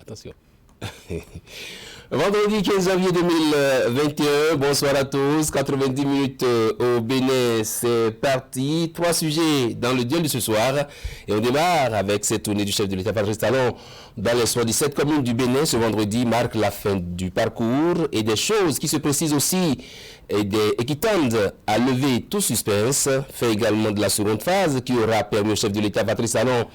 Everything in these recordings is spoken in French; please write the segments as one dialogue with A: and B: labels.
A: Attention. Vendredi 15 janvier 2021, bonsoir à tous, 90 minutes au Bénin, c'est parti. 3 sujets dans le duel de ce soir et on démarre avec cette tournée du chef de l'État Patrice Talon dans les 77 communes du Bénin. Ce vendredi marque la fin du parcours et des choses qui se précisent aussi et qui tendent à lever tout suspense, fait également de la seconde phase qui aura permis au chef de l'État Patrice Talon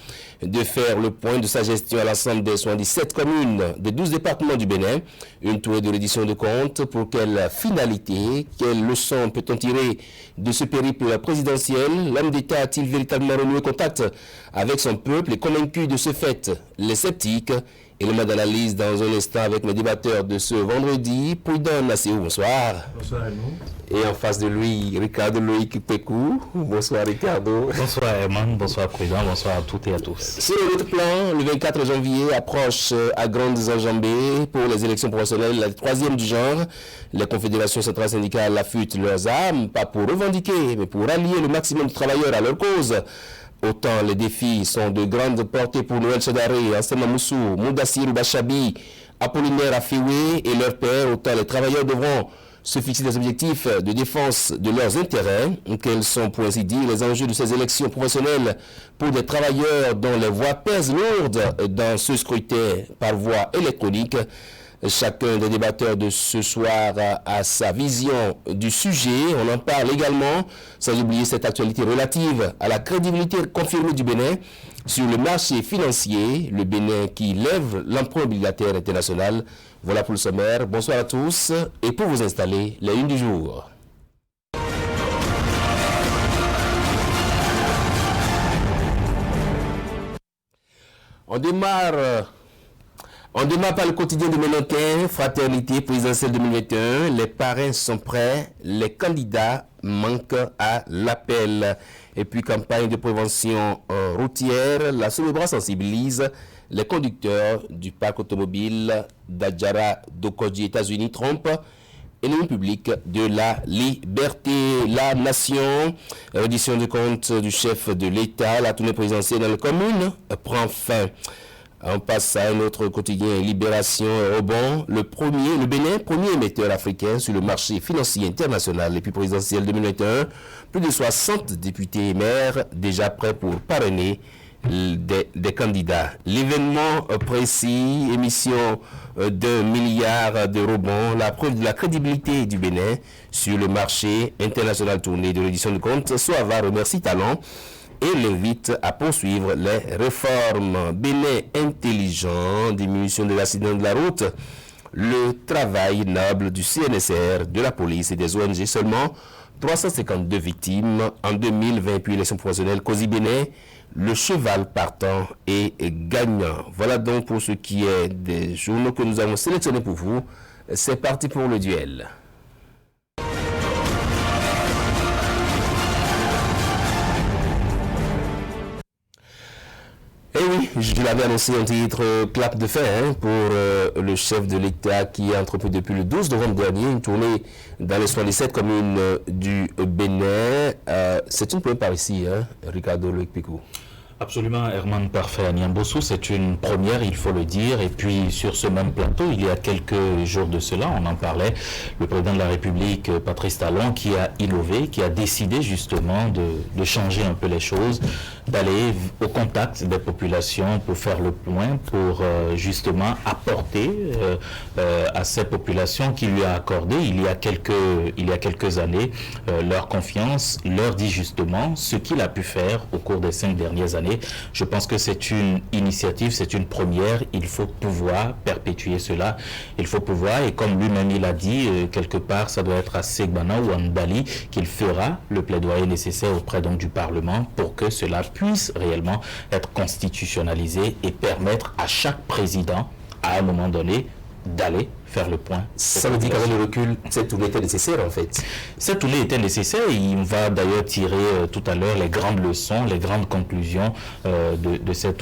A: de faire le point de sa gestion à l'ensemble des 77 communes des 12 départements du Bénin. Une tournée de reddition de comptes. Pour quelle finalité, quelle leçon peut-on tirer de ce périple présidentiel? L'homme d'État a-t-il véritablement renoué contact avec son peuple et convaincu de ce fait les sceptiques? Élément d'analyse dans un instant avec mes débatteurs de ce vendredi. Prudent Nassé, bonsoir.
B: Bonsoir à nous.
A: Et en face de lui, Ricardo Loïc Pécou. Bonsoir Ricardo.
C: Bonsoir Herman, bonsoir Prudent, bonsoir à toutes et à tous.
A: Sur notre plan, le 24 janvier approche à grandes enjambées pour les élections professionnelles, la troisième du genre. Les confédérations centrales syndicales affûtent leurs armes, pas pour revendiquer, mais pour allier le maximum de travailleurs à leur cause. Autant les défis sont de grande portée pour Noël Chedaré, Ansema Moussou, Moudassirou Bachabi, Apollinaire Aféwé et leur père, autant les travailleurs devront se fixer des objectifs de défense de leurs intérêts. Quels sont, pour ainsi dire, les enjeux de ces élections professionnelles pour des travailleurs dont les voix pèsent lourdes dans ce scrutin par voie électronique? Chacun des débatteurs de ce soir a sa vision du sujet. On en parle également, sans oublier cette actualité relative à la crédibilité confirmée du Bénin sur le marché financier, le Bénin qui lève l'emprunt obligataire international. Voilà pour le sommaire. Bonsoir à tous et pour vous installer, les unes du jour. On démarre par le quotidien de Ménonquin, Fraternité présidentielle 2021. Les parrains sont prêts, les candidats manquent à l'appel. Et puis campagne de prévention routière, la Somebra sensibilise les conducteurs du parc automobile d'Adjara Dokodji, États-Unis, Trump et le public de la liberté. La nation, reddition de compte du chef de l'État, la tournée présidentielle dans la commune prend fin. On passe à un autre quotidien, Libération Rebond, le Bénin, premier émetteur africain sur le marché financier international et puis présidentiel 2021. Plus de 60 députés et maires déjà prêts pour parrainer des candidats. L'événement précis, émission d'1 milliard de rebonds, la preuve de la crédibilité du Bénin sur le marché international. Tournée de l'édition de compte. Soava remercie Talon et l'invite à poursuivre les réformes. Bénin intelligent, diminution de l'accident de la route, le travail noble du CNSR, de la police et des ONG. Seulement 352 victimes en 2020, puis élection professionnelle. Kosi Bénin, le cheval partant et gagnant. Voilà donc pour ce qui est des journaux que nous avons sélectionnés pour vous. C'est parti pour le duel. Eh oui, je l'avais annoncé un titre clap de fin pour le chef de l'État qui a entrepris depuis le 12 novembre dernier une tournée dans les 77 communes du Bénin. C'est une première par ici, Ricardo Loïc Pécou.
C: Absolument, Herman Parfait à Niambossou, c'est une première, il faut le dire. Et puis sur ce même plateau, il y a quelques jours de cela, on en parlait, le président de la République, Patrice Talon, qui a innové, qui a décidé justement de changer un peu les choses, d'aller au contact des populations pour faire le point, pour justement apporter à ces populations qui lui a accordé il y a quelques années leur confiance, leur dit justement ce qu'il a pu faire au cours des 5 dernières années. Je pense que c'est une initiative, c'est une première. Il faut pouvoir perpétuer cela. Il faut pouvoir, et comme lui-même il a dit, quelque part, ça doit être à Segbana ou à Ndali qu'il fera le plaidoyer nécessaire auprès donc du Parlement pour que cela puisse réellement être constitutionnalisé et permettre à chaque président, à un moment donné, d'aller faire le point.
A: Ça veut dire qu'avec le recul, cette tournée était nécessaire en fait.
C: Cette tournée était nécessaire et on va d'ailleurs tirer tout à l'heure les grandes leçons, les grandes conclusions de cette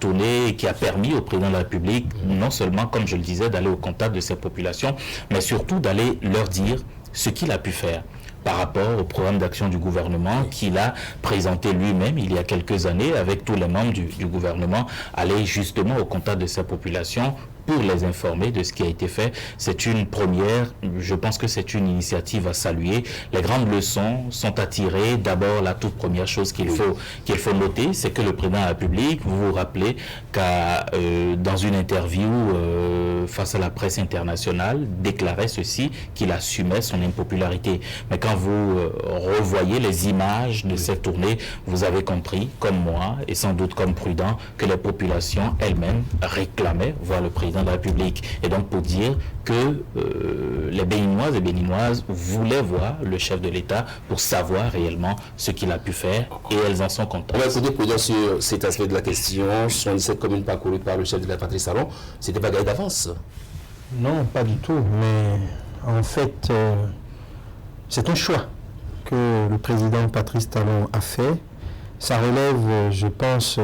C: tournée qui a permis au président de la République non seulement, comme je le disais, d'aller au contact de ces populations, mais surtout d'aller leur dire ce qu'il a pu faire. par rapport au programme d'action du gouvernement qu'il a présenté lui-même il y a quelques années avec tous les membres du gouvernement, aller justement au contact de sa population pour les informer de ce qui a été fait. C'est une première, je pense que c'est une initiative à saluer. Les grandes leçons sont à tirer. D'abord, la toute première chose qu'il faut noter, c'est que le président de la République, vous vous rappelez qu'à dans une interview face à la presse internationale, déclarait ceci, qu'il assumait son impopularité. Mais quand vous revoyez les images de cette tournée, vous avez compris, comme moi, et sans doute comme Prudent, que les populations elles-mêmes réclamaient voir le président de la République. Et donc pour dire que les Béninoises et Béninoises voulaient voir le chef de l'État pour savoir réellement ce qu'il a pu faire, et elles en sont contentes.
A: On va écouter Prudent sur cet aspect de la question. 77 communes parcourues par le chef de la Patrice Talon, c'était pas gagné d'avance?
B: Non, pas du tout, mais en fait, c'est un choix que le président Patrice Talon a fait. Ça relève, je pense,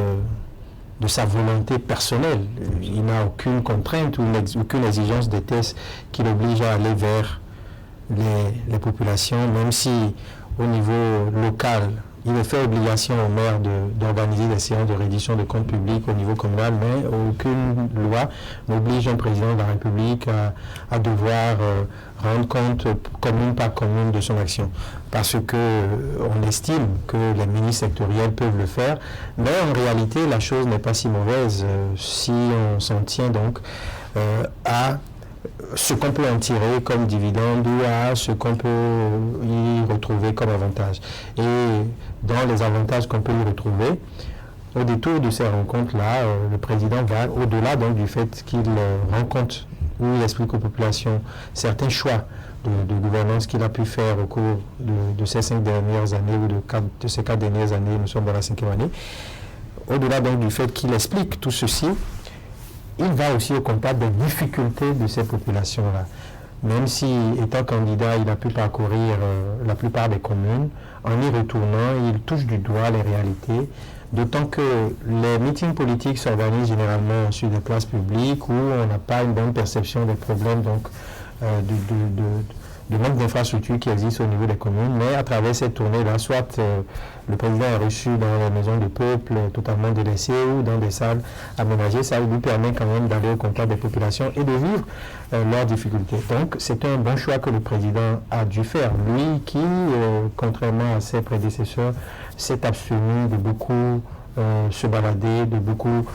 B: de sa volonté personnelle. Il n'a aucune contrainte ou aucune exigence des tests qui l'oblige à aller vers les populations, même si au niveau local, il est fait obligation au maire d'organiser des séances de reddition de comptes publics au niveau communal, mais aucune loi n'oblige un président de la République à devoir rendre compte commune par commune de son action. Parce qu'on estime que les ministres sectoriels peuvent le faire, mais en réalité, la chose n'est pas si mauvaise si on s'en tient donc à ce qu'on peut en tirer comme dividende ou à ce qu'on peut y retrouver comme avantage. Et dans les avantages qu'on peut y retrouver, au détour de ces rencontres-là, le président va au-delà donc du fait qu'il rencontre ou il explique aux populations certains choix de gouvernance qu'il a pu faire au cours de ces 5 dernières années ou de ces 4 dernières années, nous sommes dans la 5e année. Au-delà donc du fait qu'il explique tout ceci, il va aussi au contact des difficultés de ces populations-là. Même si, étant candidat, il a pu parcourir la plupart des communes, en y retournant, il touche du doigt les réalités, d'autant que les meetings politiques s'organisent généralement sur des places publiques où on n'a pas une bonne perception des problèmes donc, de manque d'infrastructures qui existent au niveau des communes, mais à travers cette tournée-là, soit le président est reçu dans les maisons de peuple totalement délaissées ou dans des salles aménagées, ça lui permet quand même d'aller au contact des populations et de vivre leurs difficultés. Donc c'est un bon choix que le président a dû faire. Lui qui, contrairement à ses prédécesseurs, s'est abstenu de beaucoup se balader, de beaucoup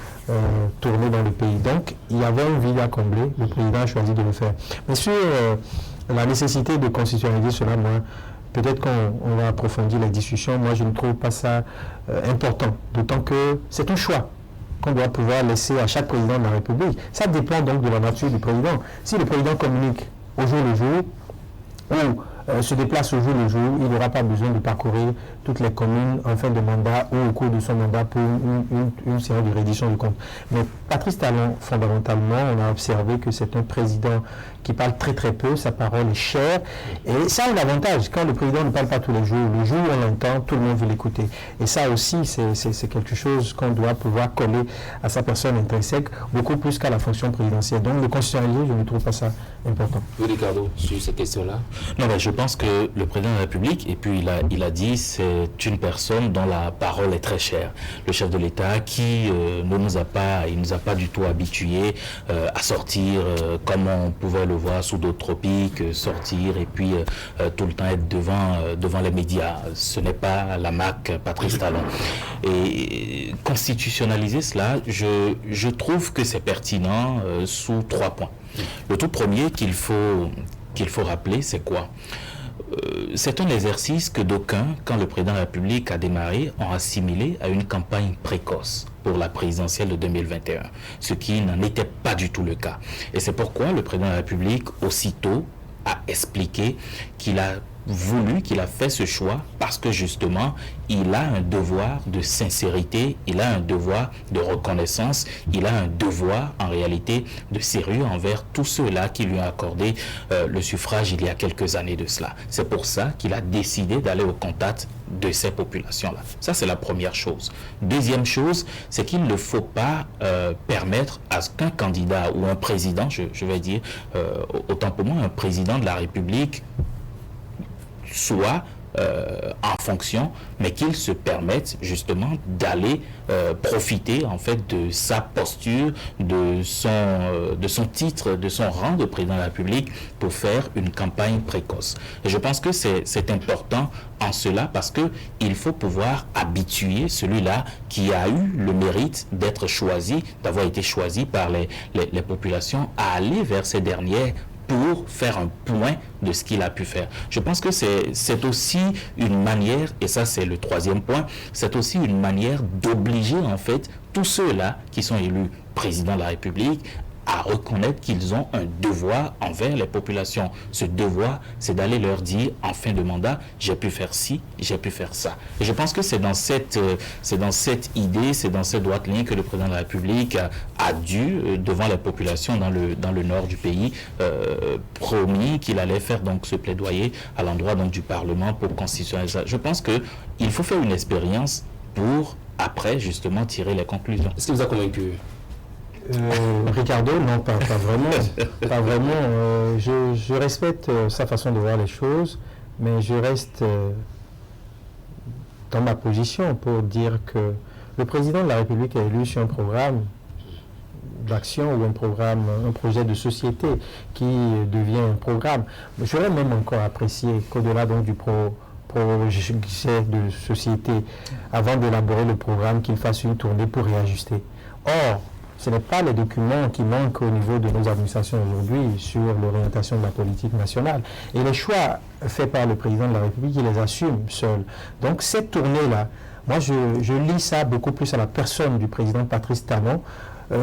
B: tourner dans le pays. Donc il y avait une ville à combler, le président a choisi de le faire. Mais sur la nécessité de constitutionnaliser cela, moi, peut-être qu'on va approfondir les discussions. Moi, je ne trouve pas ça important, d'autant que c'est un choix qu'on doit pouvoir laisser à chaque président de la République. Ça dépend donc de la nature du président. Si le président communique au jour le jour, ou se déplace au jour le jour, il n'aura pas besoin de parcourir toutes les communes en fin de mandat ou au cours de son mandat pour une séance de reddition de comptes. Mais Patrice Talon, fondamentalement, on a observé que c'est un président qui parle très très peu, sa parole est chère, et ça a un avantage. Quand le président ne parle pas tous les jours, le jour où on l'entend, tout le monde veut l'écouter. Et ça aussi, c'est quelque chose qu'on doit pouvoir coller à sa personne intrinsèque, beaucoup plus qu'à la fonction présidentielle. Donc le constitutionnaliser, je ne trouve pas ça important.
A: Oui, Ricardo, sur ces questions-là.
C: Non, mais je pense que le président de la République, et puis il a dit, c'est une personne dont la parole est très chère. Le chef de l'État qui ne nous a pas du tout habitués à sortir comme on pouvait le voir sous d'autres tropiques, sortir et puis tout le temps être devant les médias. Ce n'est pas la marque Patrice Talon. Et constitutionnaliser cela, je trouve que c'est pertinent sous 3 points. Le tout premier qu'il faut rappeler, c'est quoi? C'est un exercice que d'aucuns, quand le président de la République a démarré, ont assimilé à une campagne précoce pour la présidentielle de 2021, ce qui n'en était pas du tout le cas. Et c'est pourquoi le président de la République, aussitôt, a expliqué qu'il a fait ce choix parce que justement, il a un devoir de sincérité, il a un devoir de reconnaissance, il a un devoir en réalité de sérieux envers tous ceux-là qui lui ont accordé le suffrage il y a quelques années de cela. C'est pour ça qu'il a décidé d'aller au contact de ces populations-là. Ça, c'est la première chose. Deuxième chose, c'est qu'il ne faut pas permettre à ce qu'un candidat ou un président, je vais dire, autant pour moi, un président de la République, soit en fonction, mais qu'il se permette justement d'aller profiter en fait de sa posture, de son titre, de son rang de président de la République pour faire une campagne précoce. Et je pense que c'est important en cela parce que il faut pouvoir habituer celui-là qui a eu le mérite d'être choisi, d'avoir été choisi par les populations à aller vers ces dernières pour faire un point de ce qu'il a pu faire. Je pense que c'est aussi une manière, et ça c'est le troisième point, c'est aussi une manière d'obliger en fait tous ceux-là qui sont élus président de la République à reconnaître qu'ils ont un devoir envers les populations. Ce devoir, c'est d'aller leur dire en fin de mandat, j'ai pu faire ci, j'ai pu faire ça. Et je pense que c'est dans cette idée, c'est dans cette droite ligne que le président de la République a dû, devant la population dans le nord du pays, promis qu'il allait faire donc ce plaidoyer à l'endroit donc du Parlement pour constitutionnaliser ça. Je pense qu'il faut faire une expérience pour après justement tirer les conclusions.
A: Est-ce que vous a convaincu?
B: Ricardo, non, pas vraiment. Pas vraiment. Je respecte sa façon de voir les choses, mais je reste dans ma position pour dire que le président de la République est élu sur un programme d'action ou un projet de société qui devient un programme. J'aurais même encore apprécié qu'au-delà donc du projet de société, avant d'élaborer le programme, qu'il fasse une tournée pour réajuster. Or, ce n'est pas les documents qui manquent au niveau de nos administrations aujourd'hui sur l'orientation de la politique nationale. Et les choix faits par le président de la République, il les assume seul. Donc cette tournée-là, moi je lis ça beaucoup plus à la personne du président Patrice Talon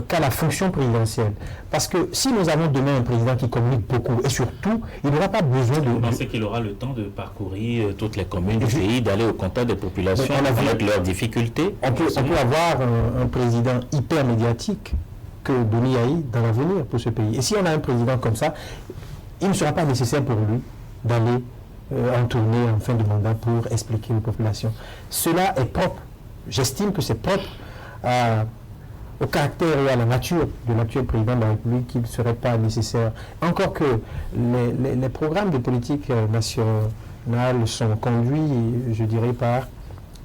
B: qu'à la fonction présidentielle. Parce que si nous avons demain un président qui communique beaucoup, et surtout, il n'aura pas besoin de...
C: Vous pensez qu'il aura le temps de parcourir toutes les communes du pays, d'aller au contact des populations avec leurs difficultés?
B: On peut avoir un président hyper médiatique que Doni Yahi dans l'avenir pour ce pays. Et si on a un président comme ça, il ne sera pas nécessaire pour lui d'aller en tournée en fin de mandat pour expliquer aux populations. Cela est propre. J'estime que c'est propre au caractère et à la nature de l'actuel président de la République, qu'il ne serait pas nécessaire. Encore que les programmes de politique nationale sont conduits, je dirais, par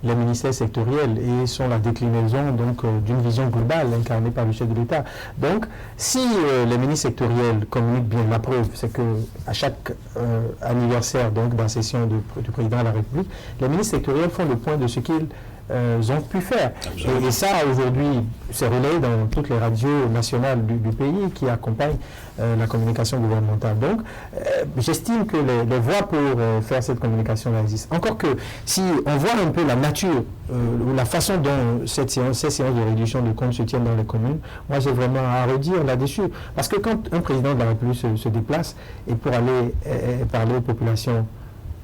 B: les ministères sectoriels et sont la déclinaison donc d'une vision globale incarnée par le chef de l'État. Donc, si les ministres sectoriels communiquent bien, la preuve, c'est que à chaque anniversaire donc dans la session du président de la République, les ministres sectoriels font le point de ce qu'ils ont pu faire. Et ça, aujourd'hui, c'est relayé dans toutes les radios nationales du pays qui accompagnent la communication gouvernementale. Donc, j'estime que les voies pour faire cette communication existent. Encore que, si on voit un peu la nature ou la façon dont ces séances de réduction de comptes se tiennent dans les communes, moi, j'ai vraiment à redire là-dessus. Parce que quand un président de la République se déplace et pour aller parler aux populations,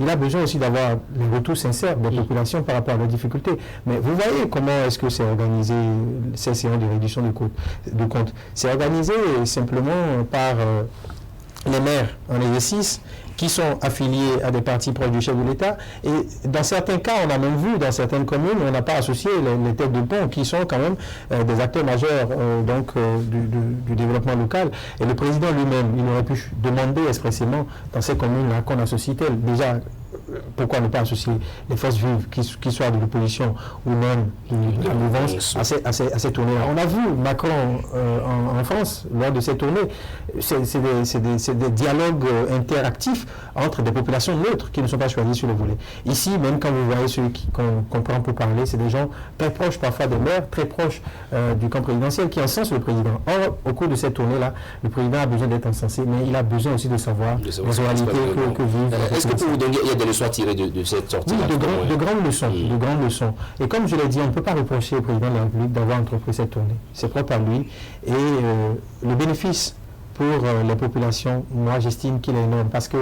B: il a besoin aussi d'avoir les retours sincères des populations par rapport à leurs difficultés. Mais vous voyez comment est-ce que c'est organisé, ces séances de réduction de comptes. C'est organisé simplement par les maires en exercice qui sont affiliés à des partis proches du chef de l'État. Et dans certains cas, on a même vu, dans certaines communes, on n'a pas associé les têtes de pont qui sont quand même des acteurs majeurs du développement local. Et le président lui-même, il aurait pu demander expressément dans ces communes-là qu'on associe tel. Déjà, pourquoi ne pas associer les forces vives, qui soient de l'opposition ou même de la mouvance, à ces tournées-là. On a vu Macron en France, lors de ces tournées, c'est des dialogues interactifs entre des populations neutres qui ne sont pas choisies sur le volet. Ici, même quand vous voyez ceux qu'on prend pour parler, c'est des gens très proches parfois des maires, très proches du camp présidentiel, qui encensent le président. Or, au cours de cette tournée-là, le président a besoin d'être encensé, mais il a besoin aussi de savoir les réalités que vivent.
A: Est-ce que pour vous donner, il y a des leçons à tirer de cette sortie?
B: Oui, de grandes leçons. Et comme je l'ai dit, on ne peut pas reprocher au président de la République d'avoir entrepris cette tournée. C'est propre à lui. Et le bénéfice pour les populations, moi, j'estime qu'il est énorme. Parce que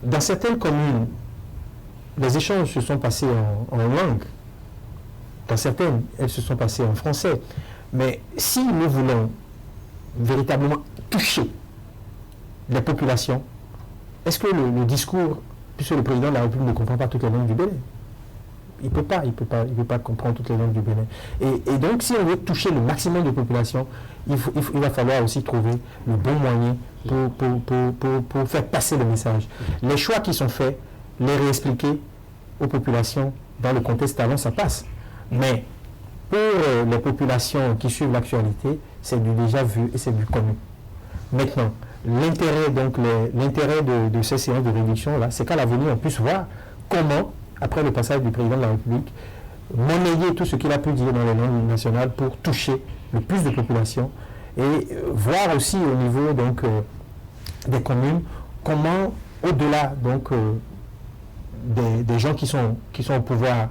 B: dans certaines communes, les échanges se sont passés en langue. Dans certaines, elles se sont passées en français. Mais si nous voulons véritablement toucher les populations, est-ce que le discours, puisque le président de la République ne comprend pas toutes les langues du Bénin, il peut pas comprendre toutes les langues du Bénin. Et donc, si on veut toucher le maximum de population, il va falloir aussi trouver le bon moyen pour faire passer le message. Les choix qui sont faits, les réexpliquer aux populations dans le contexte talent, ça passe. Mais pour les populations qui suivent l'actualité, c'est du déjà vu et c'est du connu. Maintenant, l'intérêt de ces séances de réduction là, c'est qu'à l'avenir on puisse voir comment, après le passage du président de la République, monnayer tout ce qu'il a pu dire dans les langues nationales pour toucher le plus de population et voir aussi au niveau donc des communes comment, au-delà donc des gens qui sont au pouvoir,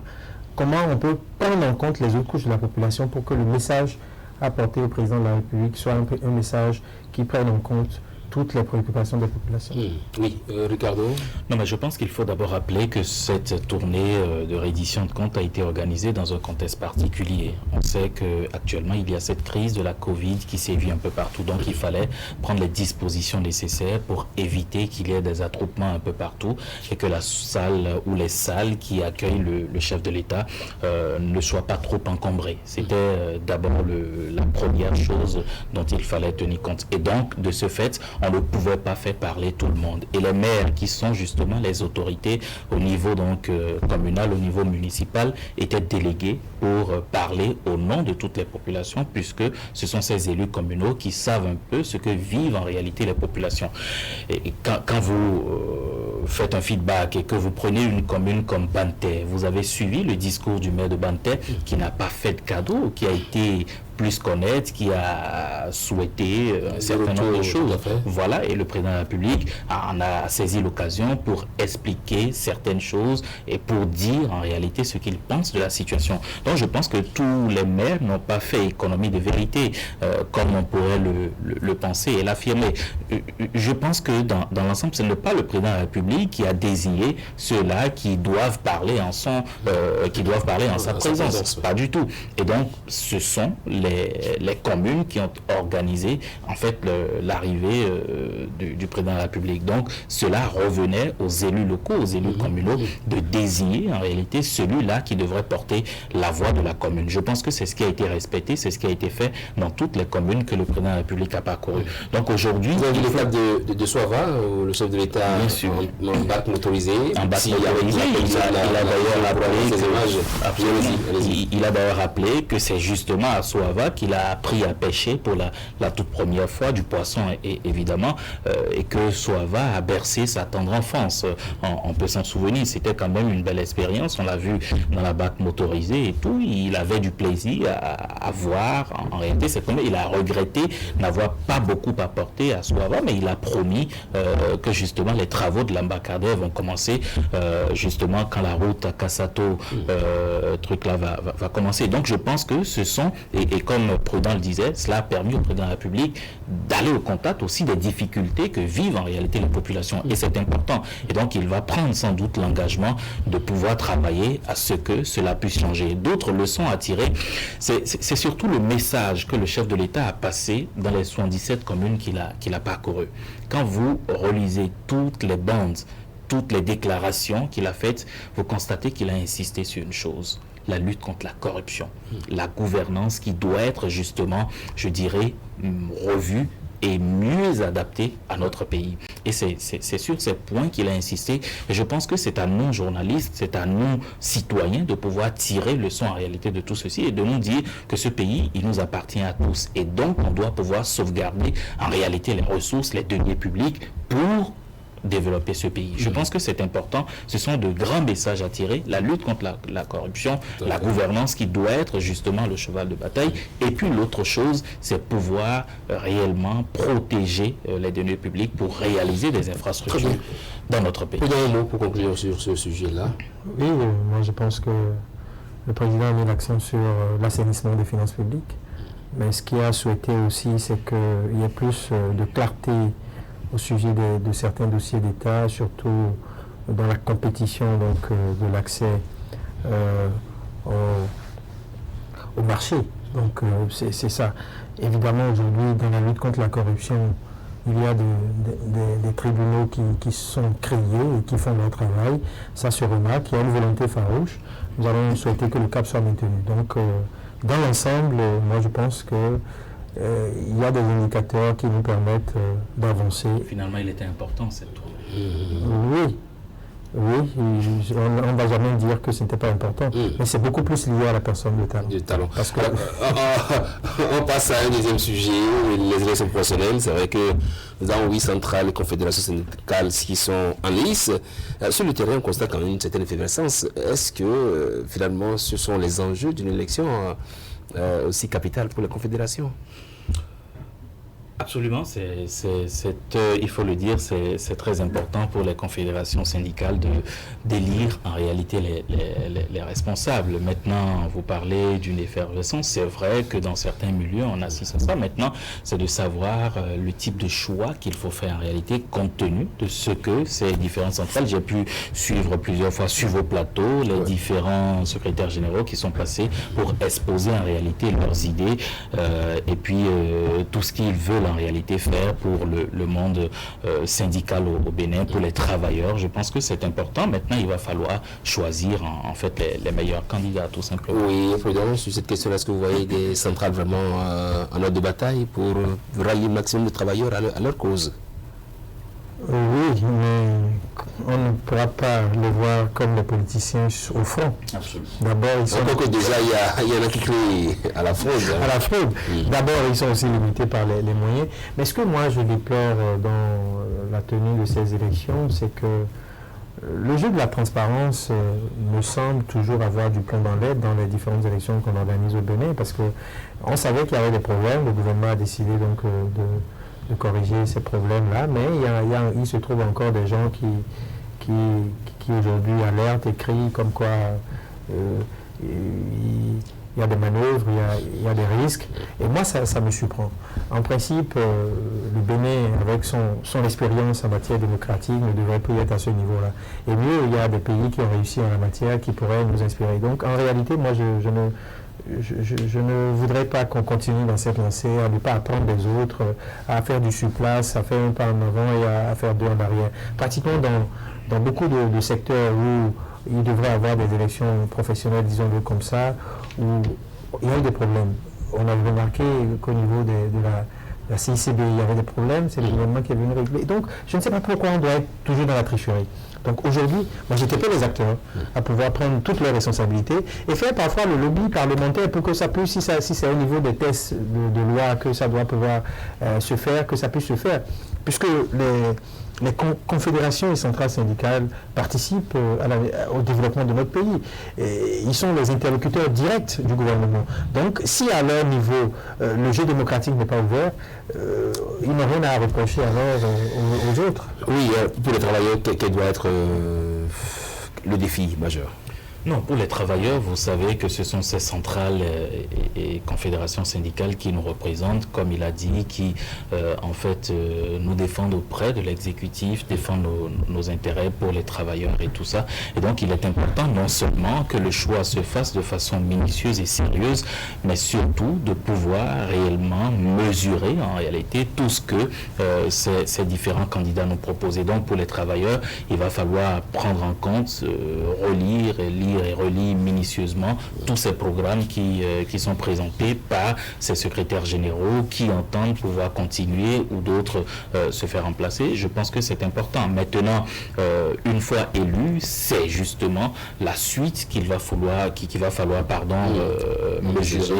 B: comment on peut prendre en compte les autres couches de la population pour que le message apporté au président de la République soit un message qui prenne en compte toutes les préoccupations des populations.
A: Oui, Ricardo.
C: Non, mais je pense qu'il faut d'abord rappeler que cette tournée de reddition de comptes a été organisée dans un contexte particulier. On sait qu'actuellement, il y a cette crise de la Covid qui sévit un peu partout. Donc, il fallait prendre les dispositions nécessaires pour éviter qu'il y ait des attroupements un peu partout et que la salle ou les salles qui accueillent le chef de l'État ne soient pas trop encombrées. C'était d'abord la première chose dont il fallait tenir compte. Et donc, de ce fait, on ne pouvait pas faire parler tout le monde. Et les maires, qui sont justement les autorités au niveau donc communal, au niveau municipal, étaient délégués pour parler au nom de toutes les populations, puisque ce sont ces élus communaux qui savent un peu ce que vivent en réalité les populations. Et quand vous faites un feedback et que vous prenez une commune comme Banté, vous avez suivi le discours du maire de Banté qui n'a pas fait de cadeau, qui a été plus connaître, qui a souhaité un certain nombre de choses. Voilà, et le président de la République en a saisi l'occasion pour expliquer certaines choses et pour dire en réalité ce qu'il pense de la situation. Donc je pense que tous les maires n'ont pas fait économie de vérité comme on pourrait le penser et l'affirmer. Je pense que dans l'ensemble, ce n'est pas le président de la République qui a désigné ceux-là qui doivent parler en sa présence. Pas du tout. Et donc, ce sont les communes qui ont organisé en fait l'arrivée du président de la République. Donc cela revenait aux élus locaux, aux élus communaux de désigner en réalité celui-là qui devrait porter la voix de la commune. Je pense que c'est ce qui a été respecté, c'est ce qui a été fait dans toutes les communes que le président de la République a parcouru. Donc aujourd'hui...
A: Vous avez vu le cas de Soava, où le chef de l'État en bac motorisé.
C: En bac motorisé, il a d'ailleurs rappelé que c'est justement à Soava qu'il a appris à pêcher pour la toute première fois du poisson évidemment et que Soava a bercé sa tendre enfance. On peut s'en souvenir, c'était quand même une belle expérience, on l'a vu dans la barque motorisée et tout, il avait du plaisir à voir. En réalité, c'est comme il a regretté n'avoir pas beaucoup apporté à Soava, mais il a promis que justement les travaux de l'embarcadère vont commencer justement quand la route à Kassato truc là va commencer. Donc je pense que ce sont, et comme Prudent le disait, cela a permis au président de la République d'aller au contact aussi des difficultés que vivent en réalité les populations. Et c'est important. Et donc il va prendre sans doute l'engagement de pouvoir travailler à ce que cela puisse changer. D'autres leçons à tirer, c'est surtout le message que le chef de l'État a passé dans les 77 communes qu'il a parcourues. Quand vous relisez toutes les bandes, toutes les déclarations qu'il a faites, vous constatez qu'il a insisté sur une chose: la lutte contre la corruption, la gouvernance qui doit être justement, je dirais, revue et mieux adaptée à notre pays. Et c'est sur ces points qu'il a insisté. Et je pense que c'est à nous, journalistes, c'est à nous, citoyens, de pouvoir tirer leçon en réalité de tout ceci et de nous dire que ce pays, il nous appartient à tous. Et donc, on doit pouvoir sauvegarder en réalité les ressources, les deniers publics pour développer ce pays. Je pense que c'est important. Ce sont de grands messages à tirer. La lutte contre la corruption, la gouvernance qui doit être justement le cheval de bataille. Et puis l'autre chose, c'est pouvoir réellement protéger les deniers publics pour réaliser des infrastructures dans notre pays.
A: Un mot pour conclure sur ce sujet-là.
B: Oui, moi je pense que le président a mis l'accent sur l'assainissement des finances publiques. Mais ce qu'il a souhaité aussi, c'est qu'il y ait plus de clarté au sujet de certains dossiers d'État, surtout dans la compétition donc, de l'accès au marché. Donc c'est ça. Évidemment, aujourd'hui, dans la lutte contre la corruption, il y a des tribunaux qui sont créés et qui font leur travail. Ça se remarque, il y a une volonté farouche. nous allons souhaiter que le cap soit maintenu. Donc, dans l'ensemble, moi je pense que il y a des indicateurs qui nous permettent d'avancer.
C: Finalement, il était important cette tournée.
B: Oui, on ne va jamais dire que ce n'était pas important, mais c'est beaucoup plus lié à la personne de Talon.
A: Parce que on passe à un deuxième sujet, les élections professionnelles. C'est vrai que nous avons 8 centrales et confédérations syndicales qui sont en lice. Sur le terrain, on constate quand même une certaine effervescence. Est-ce que finalement ce sont les enjeux d'une élection aussi capitale pour la confédération?
C: Absolument, il faut le dire, c'est très important pour les confédérations syndicales d'élire en réalité les responsables. Maintenant, vous parlez d'une effervescence, c'est vrai que dans certains milieux, on assiste à ça. Maintenant, c'est de savoir le type de choix qu'il faut faire en réalité, compte tenu de ce que ces différentes centrales, j'ai pu suivre plusieurs fois sur vos plateaux, les différents secrétaires généraux qui sont passés pour exposer en réalité leurs idées et puis tout ce qu'ils veulent en réalité faire pour le monde syndical au Bénin, pour les travailleurs. Je pense que c'est important. Maintenant, il va falloir choisir en fait les meilleurs candidats, tout simplement.
A: Oui, Président, sur cette question, est-ce que vous voyez des centrales vraiment en ordre de bataille pour rallier le maximum de travailleurs à leur cause?
B: Oui, mais on ne pourra pas les voir comme les politiciens au front.
C: Absolument.
B: D'abord, ils sont...
A: Encore que déjà, il y en a qui crient à la fraude.
B: À la fraude. D'abord, ils sont aussi limités par les moyens. Mais ce que moi, je déplore dans la tenue de ces élections, c'est que le jeu de la transparence me semble toujours avoir du plomb dans l'aile dans les différentes élections qu'on organise au Bénin, parce qu'on savait qu'il y avait des problèmes. Le gouvernement a décidé donc de corriger ces problèmes-là, mais il se trouve encore des gens qui aujourd'hui alertent et crient comme quoi il y a des manœuvres, il y a des risques, et moi ça me surprend. En principe, le Bénin, avec son expérience en matière démocratique, ne devrait plus être à ce niveau-là. Et mieux, il y a des pays qui ont réussi en la matière, qui pourraient nous inspirer. Donc en réalité, moi je ne voudrais pas qu'on continue dans cette lancée, à ne pas attendre des autres, à faire du surplace, à faire un pas en avant et à faire deux en arrière. Pratiquement dans beaucoup de secteurs où il devrait y avoir des élections professionnelles, disons-le comme ça, où il y a eu des problèmes. On a remarqué qu'au niveau de la CICB, il y avait des problèmes, c'est le gouvernement qui est venu régler. Donc, je ne sais pas pourquoi on doit être toujours dans la tricherie. Donc aujourd'hui, moi j'étais les acteurs à pouvoir prendre toutes leurs responsabilités et faire parfois le lobby parlementaire pour que ça puisse, si c'est au niveau des tests de loi que ça doit pouvoir se faire, que ça puisse se faire. Puisque les confédérations et centrales syndicales participent au développement de notre pays. Et ils sont les interlocuteurs directs du gouvernement. Donc, si à leur niveau, le jeu démocratique n'est pas ouvert, ils n'ont rien à reprocher alors aux autres.
A: Oui, pour les travailleurs, quel doit être le défi majeur?
C: Non, pour les travailleurs, vous savez que ce sont ces centrales et confédérations syndicales qui nous représentent, comme il a dit, qui en fait nous défendent auprès de l'exécutif, défendent nos intérêts pour les travailleurs et tout ça. Et donc il est important non seulement que le choix se fasse de façon minutieuse et sérieuse, mais surtout de pouvoir réellement mesurer en réalité tout ce que ces différents candidats nous proposent. Et donc pour les travailleurs, il va falloir prendre en compte, relire et lire et relie minutieusement tous ces programmes qui sont présentés par ces secrétaires généraux qui entendent pouvoir continuer ou d'autres se faire remplacer. Je pense que c'est important. Maintenant, une fois élu, c'est justement la suite qu'il va falloir, mesurer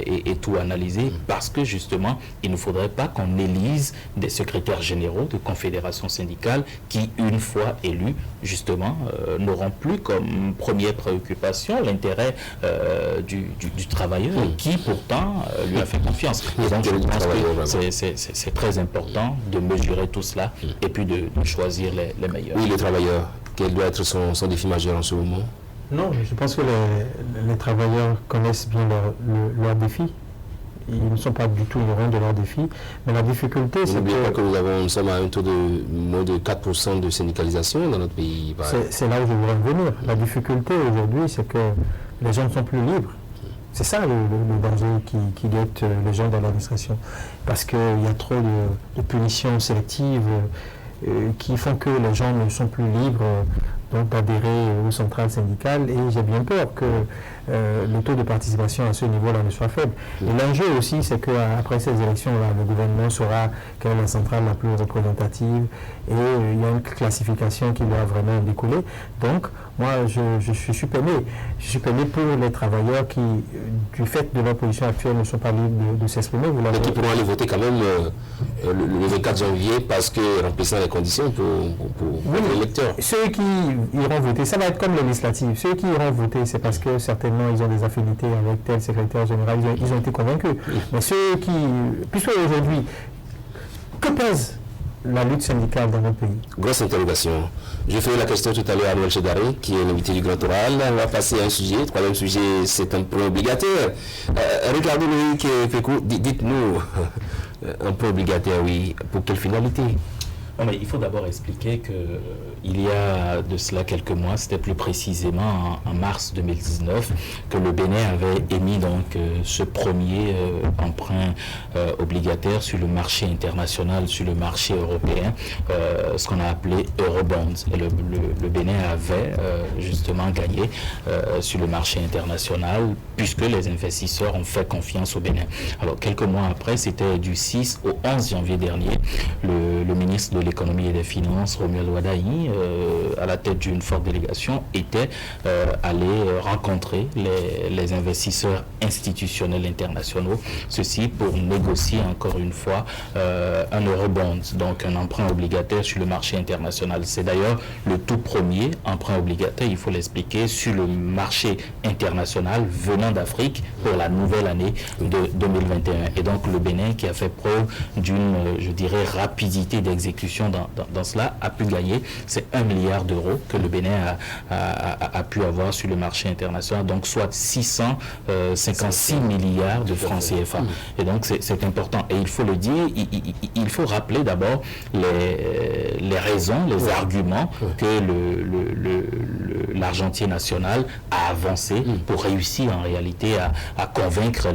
C: et tout analyser, parce que justement, il ne faudrait pas qu'on élise des secrétaires généraux de confédérations syndicales qui, une fois élus, justement, n'auront plus comme première préoccupation l'intérêt du travailleur qui pourtant lui a fait confiance. Et donc je pense que c'est très important de mesurer tout cela et puis de choisir les meilleurs.
A: Oui, le travailleur, quel doit être son défi majeur en ce moment?
B: Non, je pense que les travailleurs connaissent bien leurs défis. Ils ne sont pas du tout ignorants de leurs défis, mais la difficulté, c'est
A: que nous sommes à un taux de moins de 4% de syndicalisation dans notre pays.
B: C'est là où je voudrais revenir. La difficulté aujourd'hui, c'est que les gens ne sont plus libres. C'est ça le danger qui guette les gens dans l'administration. Parce qu'il y a trop de punitions sélectives qui font que les gens ne sont plus libres donc d'adhérer aux centrales syndicales, et j'ai bien peur que le taux de participation à ce niveau-là ne soit faible. Et l'enjeu aussi, c'est qu'après ces élections-là, le gouvernement saura quelle est la centrale la plus représentative, et il y a une classification qui doit vraiment découler. Donc, moi, je suis peiné. Je suis peiné pour les travailleurs qui, du fait de leur position actuelle, ne sont pas libres de s'exprimer.
A: Mais qui pourront aller voter quand même le 24 janvier parce que remplissant les conditions pour les électeurs.
B: Ceux qui iront voter, ça va être comme les législatives. Ceux qui iront voter, c'est parce que certainement ils ont des affinités avec tel secrétaire général, ils ont été convaincus. Mais ceux qui, puisque aujourd'hui, que pèse la lutte syndicale dans notre pays?
A: Grosse interrogation. Je ferai la question tout à l'heure à Noël Chedari, qui est l'invité du Grand Oral. On va passer à un sujet. Troisième sujet, c'est un point obligataire. Regardez Loïc Pécou, dites-nous, un point obligataire, oui, pour quelle finalité?
C: Non, mais il faut d'abord expliquer qu'il y a de cela quelques mois, c'était plus précisément en mars 2019, que le Bénin avait émis donc ce premier emprunt obligataire sur le marché international, sur le marché européen, ce qu'on a appelé Eurobonds. Et le Bénin avait justement gagné sur le marché international puisque les investisseurs ont fait confiance au Bénin. Alors quelques mois après, c'était du 6 au 11 janvier dernier, le ministre de l'économie et des finances, Romuald Wadaï, à la tête d'une forte délégation, était allé rencontrer les investisseurs institutionnels internationaux, ceci pour négocier encore une fois un eurobond, donc un emprunt obligataire sur le marché international. C'est d'ailleurs le tout premier emprunt obligataire, il faut l'expliquer, sur le marché international venant d'Afrique pour la nouvelle année de 2021. Et donc le Bénin, qui a fait preuve d'une, je dirais, rapidité d'exécution dans cela, a pu gagner. C'est 1 milliard d'euros que le Bénin a pu avoir sur le marché international, donc soit 656 milliards de francs CFA. Et donc c'est important. Et il faut le dire, il faut rappeler d'abord les raisons, les arguments que l'argentier national a avancé pour réussir en réalité à convaincre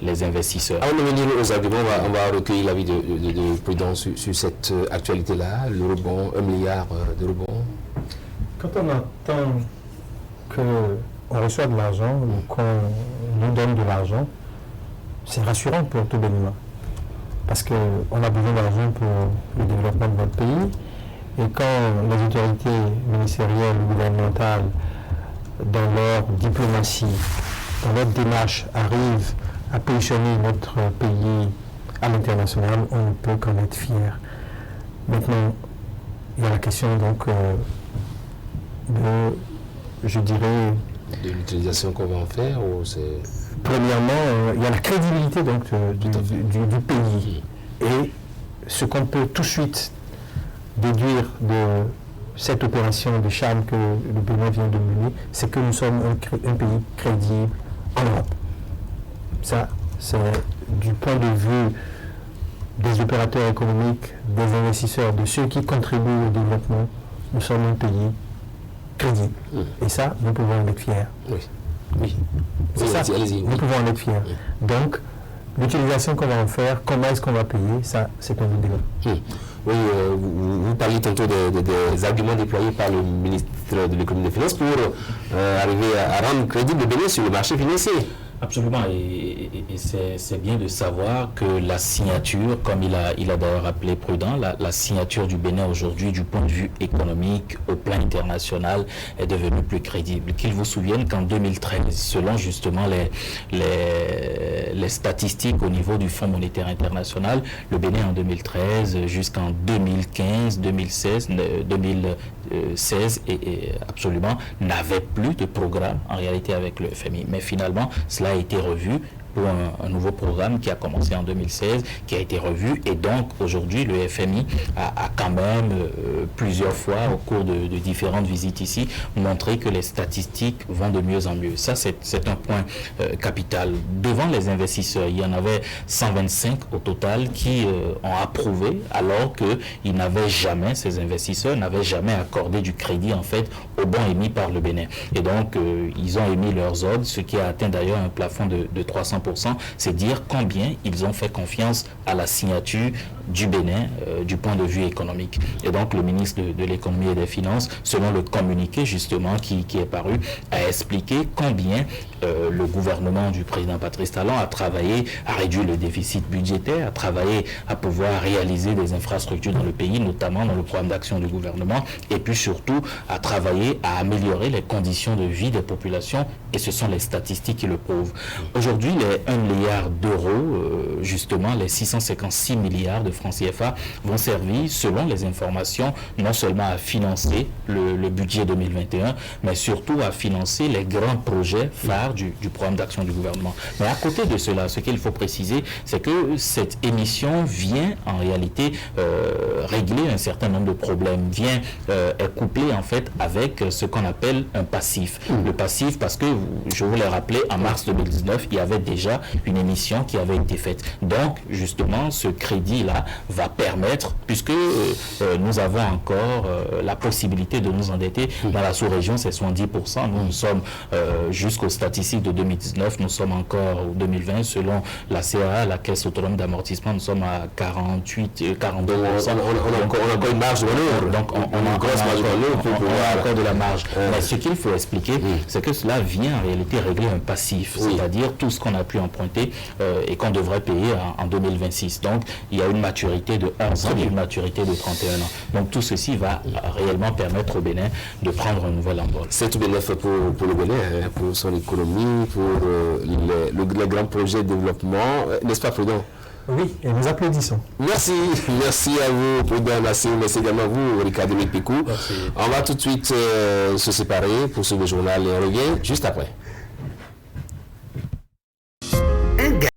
C: les investisseurs.
A: Avant de venir aux arguments, on va recueillir l'avis de Prudence sur cette actualité-là, l'eurobond, 1 milliard d'euros.
B: Quand on entend qu'on reçoit de l'argent ou qu'on nous donne de l'argent, c'est rassurant pour tout Béninois. Parce qu'on a besoin d'argent pour le développement de notre pays. Et quand les autorités ministérielles ou gouvernementales, dans leur diplomatie, dans leur démarche, arrivent à positionner notre pays à l'international, on ne peut qu'en être fier. Maintenant, il y a la question donc je dirais...
A: De l'utilisation qu'on va en faire ou c'est...
B: Premièrement, il y a la crédibilité donc du pays. Et ce qu'on peut tout de suite déduire de cette opération de charme que le Bénin vient de mener, c'est que nous sommes un pays crédible en Europe. Ça, c'est du point de vue des opérateurs économiques, des investisseurs, de ceux qui contribuent au développement, nous sommes un pays crédible. Et ça, nous pouvons en être fiers.
A: Oui.
B: C'est ça, nous pouvons en être fiers. Donc, l'utilisation qu'on va en faire, comment est-ce qu'on va payer, ça, c'est un débat.
A: Oui, vous parliez tantôt des arguments déployés par le ministre de l'économie et des finances pour arriver à rendre crédible le Bénin sur le marché financier.
C: Absolument, et c'est bien de savoir que la signature, comme il a d'ailleurs appelé Prudent, la signature du Bénin aujourd'hui du point de vue économique au plan international est devenue plus crédible. Qu'il vous souvienne qu'en 2013, selon justement les statistiques au niveau du Fonds monétaire international, le Bénin en 2013 jusqu'en 2015, 2016 et absolument n'avait plus de programme en réalité avec le FMI. Mais finalement, cela a été revu pour un nouveau programme qui a commencé en 2016, qui a été revu, et donc aujourd'hui le FMI a quand même plusieurs fois au cours de différentes visites ici montré que les statistiques vont de mieux en mieux. Ça c'est un point capital. Devant les investisseurs, il y en avait 125 au total qui ont approuvé, alors qu'ils n'avaient jamais, ces investisseurs n'avaient jamais accordé du crédit en fait aux bons émis par le Bénin. Et donc ils ont émis leurs ordres, ce qui a atteint d'ailleurs un plafond de 300%. 100%, c'est dire combien ils ont fait confiance à la signature du Bénin du point de vue économique. Et donc le ministre de l'économie et des finances, selon le communiqué justement qui est paru, a expliqué combien le gouvernement du président Patrice Talon a travaillé à réduire le déficit budgétaire, a travaillé à pouvoir réaliser des infrastructures dans le pays, notamment dans le programme d'action du gouvernement, et puis surtout à travailler à améliorer les conditions de vie des populations, et ce sont les statistiques qui le prouvent. Aujourd'hui, les 1 milliard d'euros, justement les 656 milliards de francs CFA vont servir, selon les informations, non seulement à financer le budget 2021, mais surtout à financer les grands projets phares du programme d'action du gouvernement. Mais à côté de cela, ce qu'il faut préciser, c'est que cette émission vient en réalité régler un certain nombre de problèmes, vient est couplé en fait avec ce qu'on appelle un passif. Le passif, parce que je vous l'ai rappelé, en mars 2019, il y avait déjà une émission qui avait été faite. Donc, justement, ce crédit-là va permettre, puisque nous avons encore la possibilité de nous endetter dans la sous-région, c'est 70%. Nous sommes jusqu'aux statistiques de 2019, nous sommes encore au 2020, selon la CA, la Caisse autonome d'amortissement, nous sommes à 48, 42%.
A: On a encore une marge de manœuvre.
C: Donc, on a une grosse marge de manœuvre pour pouvoir encore de la marge. Mais ce qu'il faut expliquer, c'est que cela vient en réalité régler un passif, c'est-à-dire tout ce qu'on a pu emprunter et qu'on devrait payer en 2026. Donc, il y a une maturité de 11 ans et une maturité de 31 ans. Donc, tout ceci va réellement permettre au Bénin de prendre un nouvel envol.
A: C'est tout bénéfique pour le Bénin, pour son économie, pour le grand projet de développement, n'est-ce pas, Prudent?
B: Oui, et nous applaudissons.
A: Merci à vous, Prudent Massé, merci également à vous, Ricardo Picou. On va tout de suite se séparer pour ce journal et on revient juste après.